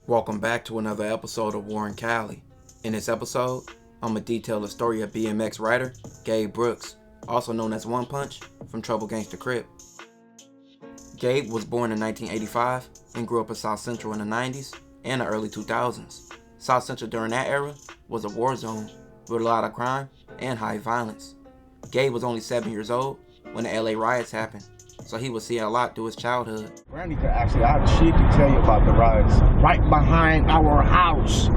Welcome back to another episode of Warren Cali. In this episode, I'm going to detail the story of BMX rider Gabe Brooks, also known as One Punch, from Trouble Gangster Crip. Gabe was born in 1985 and grew up in South Central in the 90s and the early 2000s. South Central during that era was a war zone with a lot of crime and high violence. Gabe was only 7 years old when the LA riots happened, so he would see a lot through his childhood. Randy could actually, she could tell you about the riots. Right behind our house,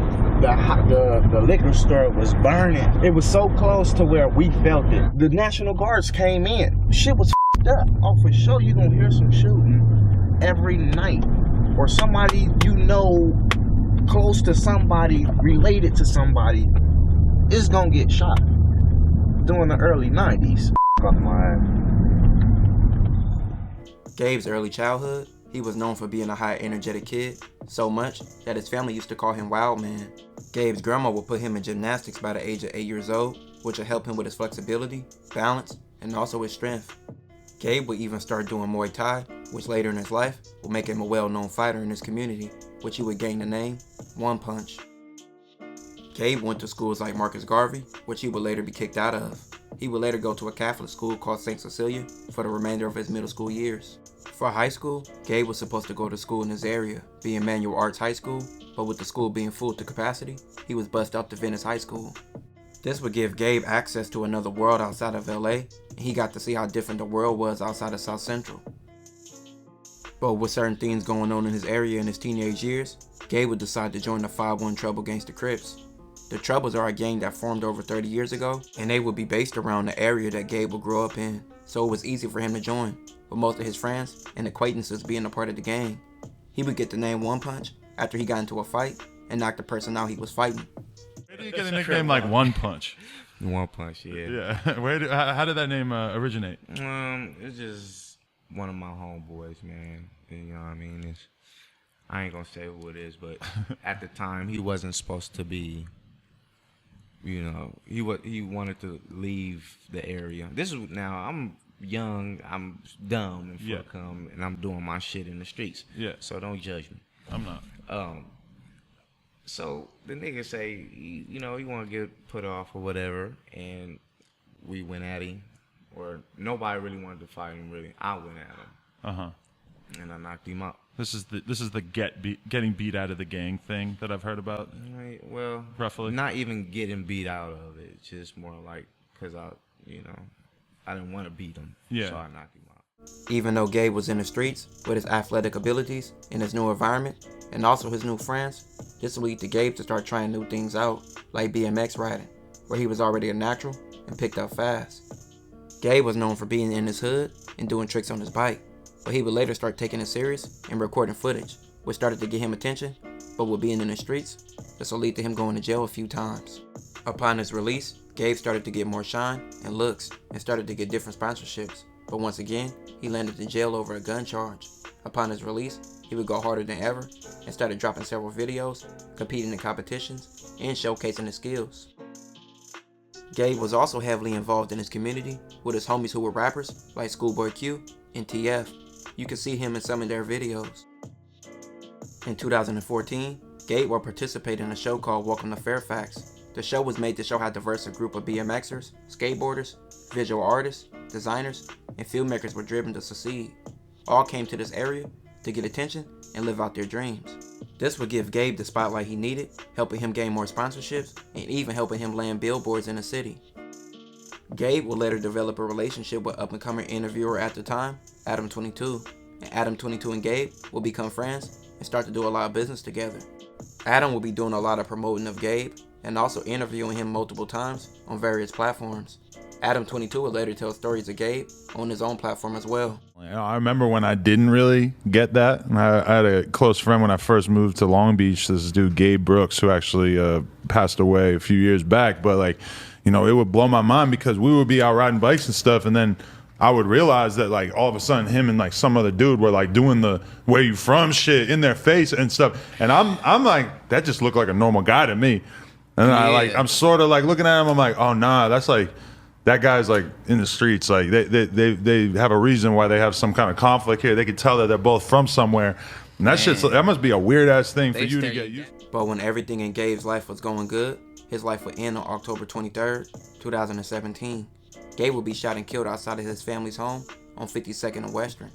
the liquor store was burning. It was so close to where we felt it. The National Guards came in. Shit was f***ed up. Oh, for sure you're gonna hear some shooting every night. Or somebody you know close to somebody, related to somebody, is gonna get shot. During the early 90s. Off my Gabe's early childhood, he was known for being a high energetic kid, so much that his family used to call him Wild Man. Gabe's grandma would put him in gymnastics by the age of 8 years old, which would help him with his flexibility, balance, and also his strength. Gabe would even start doing Muay Thai, which later in his life would make him a well-known fighter in his community, which he would gain the name One Punch. Gabe went to schools like Marcus Garvey, which he would later be kicked out of. He would later go to a Catholic school called St. Cecilia for the remainder of his middle school years. For high school, Gabe was supposed to go to school in his area, being Manual Arts High School, but with the school being full to capacity, he was bused up to Venice High School. This would give Gabe access to another world outside of LA, and he got to see how different the world was outside of South Central. But with certain things going on in his area in his teenage years, Gabe would decide to join the 5-1 Trouble Gangster Crips. The Troubles are a gang that formed over 30 years ago, and they would be based around the area that Gabe would grow up in, so it was easy for him to join, with most of his friends and acquaintances being a part of the gang. He would get the name One Punch after he got into a fight and knocked the person out he was fighting. Where do you get a nickname like One Punch? One Punch, yeah. Yeah. How did that name originate? It's just one of my homeboys, man. You know what I mean? I ain't gonna say who it is, but at the time he wasn't supposed to be. You know, he wanted to leave the area. This is now I'm young, I'm dumb and fuck and I'm doing my shit in the streets. Yeah. So don't judge me. I'm not. So the nigga say, he want to get put off or whatever, and we went at him, or nobody really wanted to fight him. Really, I went at him. And I knocked him out. This is the getting beat out of the gang thing that I've heard about. Right. Well, roughly. Not even getting beat out of it. It's just more like because I didn't want to beat him. Yeah. So I knocked him out. Even though Gabe was in the streets with his athletic abilities in his new environment and also his new friends, this would lead to Gabe to start trying new things out, like BMX riding, where he was already a natural and picked up fast. Gabe was known for being in his hood and doing tricks on his bike, but he would later start taking it serious and recording footage, which started to get him attention, but with being in the streets, this will lead to him going to jail a few times. Upon his release, Gabe started to get more shine and looks and started to get different sponsorships, but once again, he landed in jail over a gun charge. Upon his release, he would go harder than ever and started dropping several videos, competing in competitions, and showcasing his skills. Gabe was also heavily involved in his community with his homies who were rappers like Schoolboy Q and TF. You can see him in some of their videos. In 2014, Gabe will participate in a show called Welcome to Fairfax. The show was made to show how diverse a group of BMXers, skateboarders, visual artists, designers, and filmmakers were driven to succeed. All came to this area to get attention and live out their dreams. This would give Gabe the spotlight he needed, helping him gain more sponsorships, and even helping him land billboards in the city. Gabe would later develop a relationship with up-and-coming interviewer at the time, Adam 22, and Adam 22 and Gabe will become friends and start to do a lot of business together. Adam will be doing a lot of promoting of Gabe and also interviewing him multiple times on various platforms. Adam 22 would later tell stories of Gabe on his own platform as well. I remember when I didn't really get that. I had a close friend when I first moved to Long Beach, this dude Gabe Brooks, who actually passed away a few years back, but it would blow my mind because we would be out riding bikes and stuff, and then I would realize that all of a sudden him and some other dude were doing the where you from shit in their face and stuff, and I'm like, that just looked like a normal guy to me, and yeah. I'm sort of looking at him, I'm like, oh nah, that's that guy's in the streets, they have a reason why they have some kind of conflict here. They could tell that they're both from somewhere, And that must be a weird ass thing for They you to stay get used to. But when everything in Gabe's life was going good, his life would end on October 23rd, 2017. Gabe will be shot and killed outside of his family's home on 52nd and Western.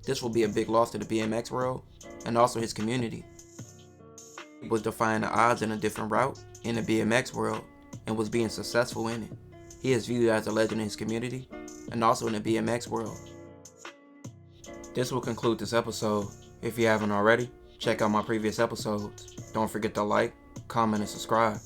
This will be a big loss to the BMX world and also his community. He was defying the odds in a different route in the BMX world and was being successful in it. He is viewed as a legend in his community and also in the BMX world. This will conclude this episode. If you haven't already, check out my previous episodes. Don't forget to like, comment, and subscribe.